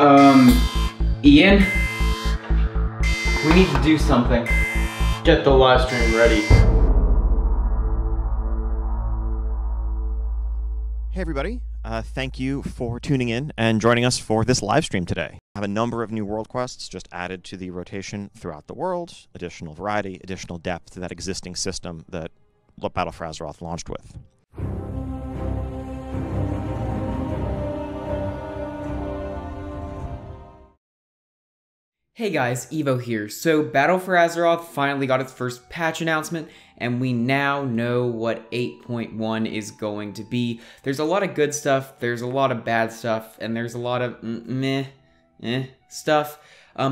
Ian? We need to do something. Get the live stream ready. Hey everybody, thank you for tuning in and joining us for this live stream today. I have a number of new world quests just added to the rotation throughout the world, additional variety, additional depth to that existing system that Battle for Azeroth launched with. Hey guys, Evo here. So Battle for Azeroth finally got its first patch announcement, and we now know what 8.1 is going to be. There's a lot of good stuff, there's a lot of bad stuff, and there's a lot of stuff.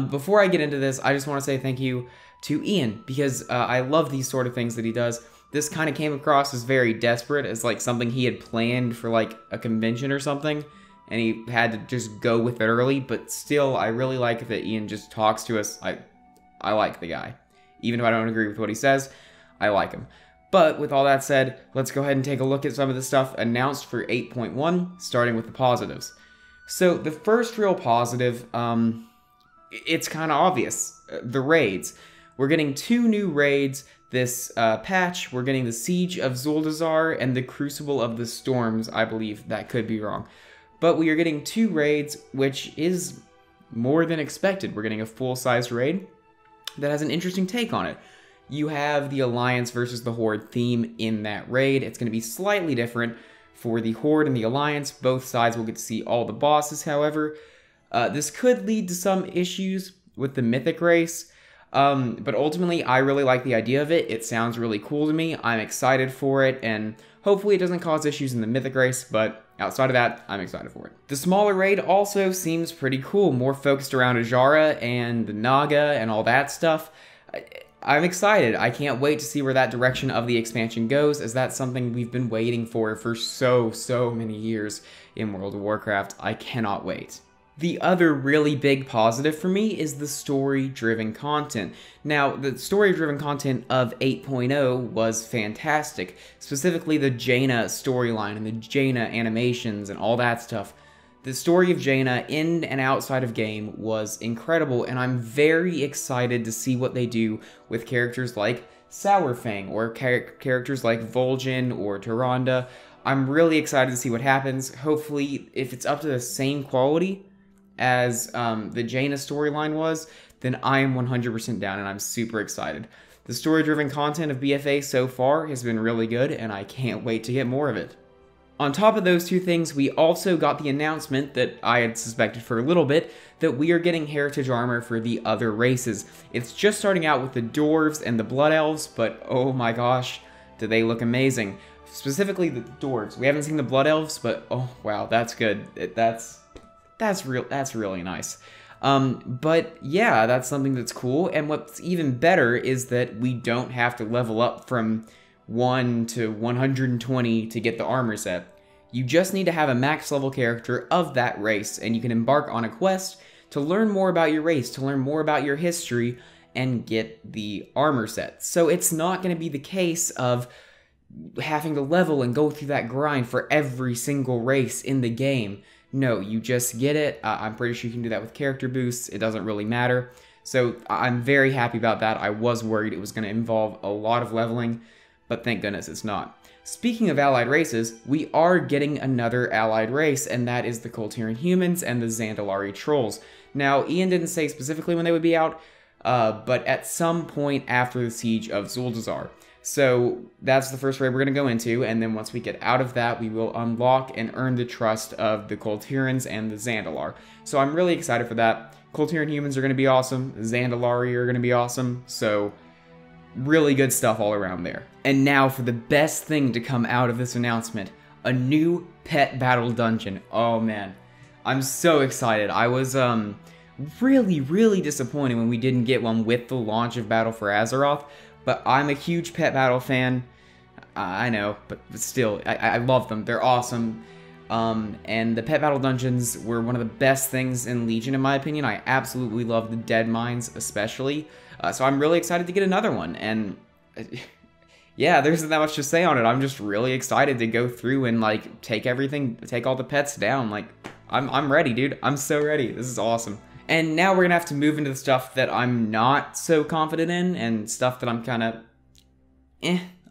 Before I get into this, I just want to say thank you to Ian, because I love these sort of things that he does. This kind of came across as very desperate, as like something he had planned for like a convention or something, and he had to just go with it early, but still, I really like that Ian just talks to us. I like the guy. Even if I don't agree with what he says, I like him. But with all that said, let's go ahead and take a look at some of the stuff announced for 8.1, starting with the positives. So the first real positive, it's kind of obvious. The raids. We're getting 2 new raids this patch. We're getting the Siege of Zuldazar and the Crucible of the Storms, I believe. That could be wrong. But we are getting 2 raids, which is more than expected. We're getting a full-sized raid that has an interesting take on it. You have the Alliance versus the Horde theme in that raid. It's going to be slightly different for the Horde and the Alliance. Both sides will get to see all the bosses, however. This could lead to some issues with the Mythic race, but ultimately, I really like the idea of it. It sounds really cool to me. I'm excited for it, and hopefully it doesn't cause issues in the Mythic race, but outside of that, I'm excited for it. The smaller raid also seems pretty cool, more focused around Ajara and the Naga and all that stuff. I'm excited. I can't wait to see where that direction of the expansion goes, as that's something we've been waiting for so many years in World of Warcraft. I cannot wait. The other really big positive for me is the story-driven content. Now, the story-driven content of 8.0 was fantastic, specifically the Jaina storyline and the Jaina animations and all that stuff. The story of Jaina in and outside of game was incredible, and I'm very excited to see what they do with characters like Sourfang or characters like Vol'jin or Tyrande. I'm really excited to see what happens. Hopefully, if it's up to the same quality as the Jaina storyline was, then I am 100% down, and I'm super excited. The story-driven content of BFA so far has been really good, and I can't wait to get more of it. On top of those 2 things, we also got the announcement that I had suspected for a little bit, that we are getting heritage armor for the other races. It's just starting out with the Dwarves and the Blood Elves, but oh my gosh, do they look amazing. Specifically the Dwarves. We haven't seen the Blood Elves, but oh wow, that's good. That's really nice. But yeah, that's something that's cool, and what's even better is that we don't have to level up from 1 to 120 to get the armor set. You just need to have a max level character of that race, and you can embark on a quest to learn more about your race, to learn more about your history, and get the armor set. So it's not going to be the case of having to level and go through that grind for every single race in the game. No, you just get it. I'm pretty sure you can do that with character boosts. It doesn't really matter. So I'm very happy about that. I was worried it was going to involve a lot of leveling, but thank goodness it's not. Speaking of allied races, we are getting another allied race, and that is the Kultiran humans and the Zandalari trolls. Now, Ian didn't say specifically when they would be out, but at some point after the Siege of Zuldazar. So that's the first raid we're going to go into, and then once we get out of that, we will unlock and earn the trust of the Kultirans and the Zandalar. So I'm really excited for that. Kultiran humans are going to be awesome, Zandalari are going to be awesome, so really good stuff all around there. And now for the best thing to come out of this announcement, a new pet battle dungeon. Oh man, I'm so excited. I was really disappointed when we didn't get one with the launch of Battle for Azeroth, but I'm a huge pet battle fan. I know, but still, I love them. They're awesome. And the pet battle dungeons were one of the best things in Legion, in my opinion. I absolutely love the Dead Mines, especially. So I'm really excited to get another one. And yeah, there isn't that much to say on it. I'm just really excited to go through and like take all the pets down. Like, I'm ready, dude. I'm so ready. This is awesome. And now we're gonna have to move into the stuff that I'm not so confident in, and stuff that I'm kind of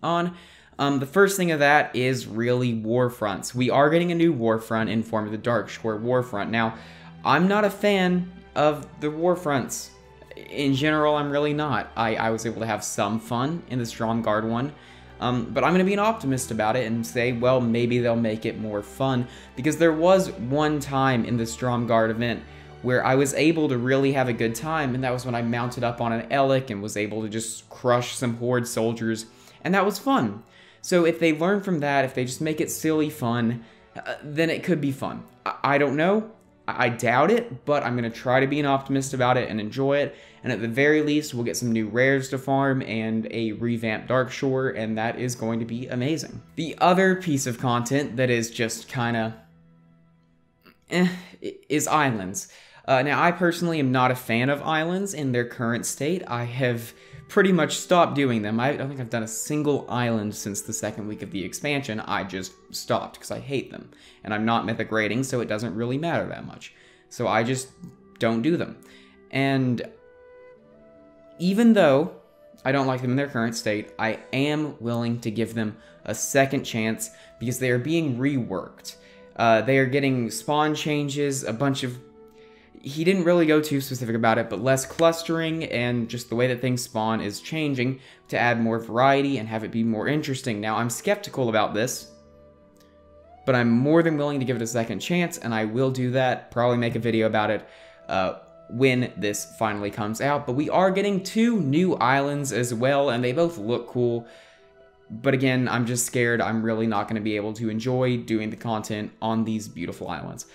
on. The first thing of that is really warfronts. We are getting a new warfront in form of the Darkshore warfront. Now, I'm not a fan of the warfronts. In general, I'm really not. I was able to have some fun in the Stromguard one, but I'm going to be an optimist about it and say, well, maybe they'll make it more fun, because there was one time in the Stromguard event where I was able to really have a good time, and that was when I mounted up on an Elec and was able to just crush some Horde soldiers, and that was fun. So if they learn from that, if they just make it silly fun, then it could be fun. I don't know. I doubt it, but I'm going to try to be an optimist about it and enjoy it, and at the very least, we'll get some new rares to farm and a revamped Darkshore, and that is going to be amazing. The other piece of content that is just kind of is islands. Now, I personally am not a fan of islands in their current state. I have pretty much stopped doing them. I don't think I've done a single island since the second week of the expansion. I just stopped because I hate them. And I'm not mythic rating, so it doesn't really matter that much. So I just don't do them. And even though I don't like them in their current state, I am willing to give them a second chance because they are being reworked. They are getting spawn changes, a bunch of... He didn't really go too specific about it, but less clustering, and just the way that things spawn is changing to add more variety and have it be more interesting. Now, I'm skeptical about this, but I'm more than willing to give it a second chance, and I will do that, probably make a video about it when this finally comes out. But we are getting 2 new islands as well, and they both look cool. But again, I'm just scared I'm really not going to be able to enjoy doing the content on these beautiful islands.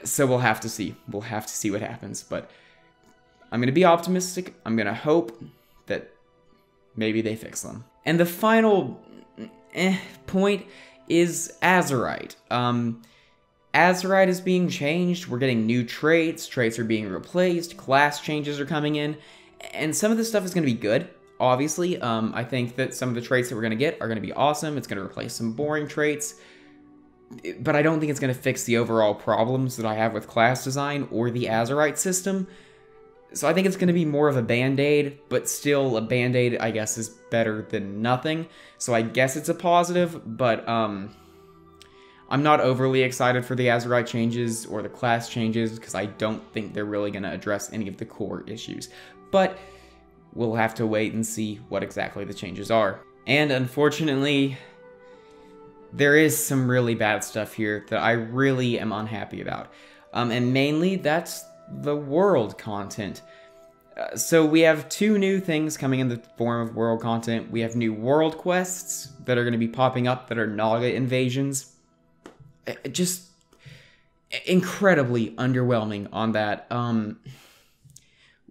So we'll have to see. We'll have to see what happens. But I'm going to be optimistic. I'm going to hope that maybe they fix them. And the final point is Azeroth. Azeroth is being changed. We're getting new traits. Traits are being replaced. Class changes are coming in. And some of this stuff is going to be good, obviously. I think that some of the traits that we're going to get are going to be awesome. It's going to replace some boring traits. But I don't think it's going to fix the overall problems that I have with class design or the Azeroth system. So I think it's going to be more of a band-aid, but still a band-aid, I guess, is better than nothing. So I guess it's a positive, but I'm not overly excited for the Azeroth changes or the class changes because I don't think they're really going to address any of the core issues. But we'll have to wait and see what exactly the changes are. And unfortunately, there is some really bad stuff here that I really am unhappy about. And mainly, that's the world content. So we have 2 new things coming in the form of world content. We have new world quests that are going to be popping up that are Naga invasions. Just incredibly underwhelming on that.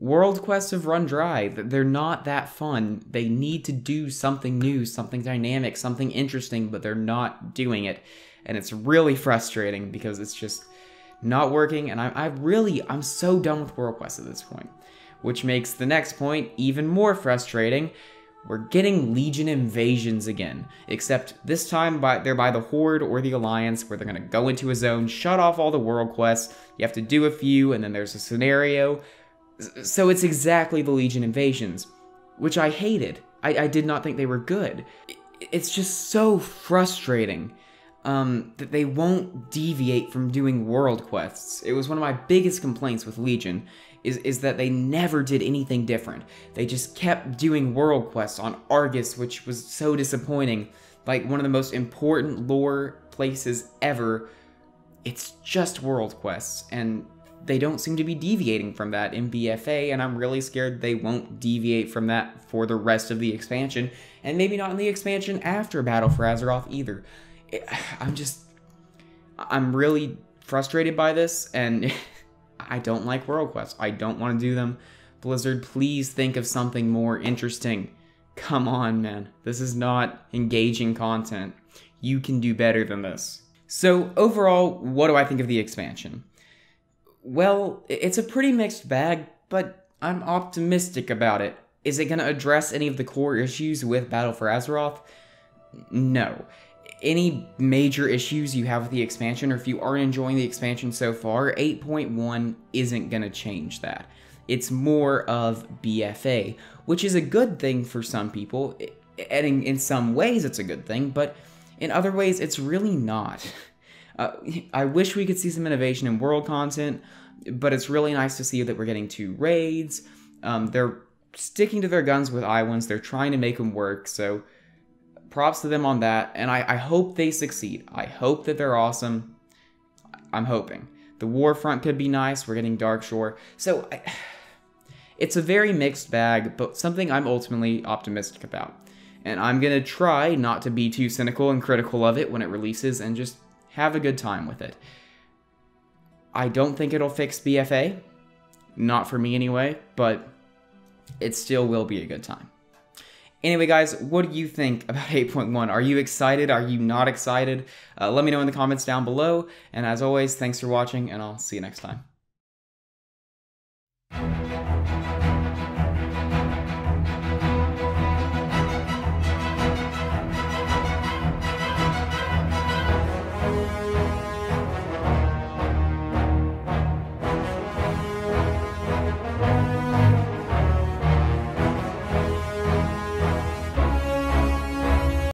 World quests have run dry. They're not that fun. They need to do something new, something dynamic, something interesting, but they're not doing it. And it's really frustrating because it's just not working. And I'm so done with world quests at this point. Which makes the next point even more frustrating. We're getting Legion invasions again. Except this time they're by the Horde or the Alliance, where they're going to go into a zone, shut off all the world quests. You have to do a few, and then there's a scenario. So it's exactly the Legion invasions, which I hated. I did not think they were good. It's just so frustrating that they won't deviate from doing world quests. It was one of my biggest complaints with Legion, is that they never did anything different. They just kept doing world quests on Argus, which was so disappointing. Like, one of the most important lore places ever. It's just world quests, and they don't seem to be deviating from that in BFA, and I'm really scared they won't deviate from that for the rest of the expansion, and maybe not in the expansion after Battle for Azeroth either. I'm really frustrated by this, and I don't like world quests. I don't want to do them. Blizzard, please think of something more interesting. Come on, man. This is not engaging content. You can do better than this. So, overall, what do I think of the expansion? Well, it's a pretty mixed bag, but I'm optimistic about it. Is it going to address any of the core issues with Battle for Azeroth? No. any major issues you have with the expansion, or if you aren't enjoying the expansion so far, 8.1 isn't going to change that. It's more of BFA, which is a good thing for some people, and in some ways it's a good thing, but in other ways it's really not. I wish we could see some innovation in world content, but it's really nice to see that we're getting 2 raids. They're sticking to their guns with Iowans. They're trying to make them work, so props to them on that, and I hope they succeed. I hope that they're awesome. I'm hoping. The Warfront could be nice. We're getting Darkshore. So it's a very mixed bag, but something I'm ultimately optimistic about. And I'm going to try not to be too cynical and critical of it when it releases and just have a good time with it. I don't think it'll fix BFA. Not for me anyway, but it still will be a good time. Anyway, guys, what do you think about 8.1? Are you excited? Are you not excited? Let me know in the comments down below. And as always, thanks for watching, and I'll see you next time.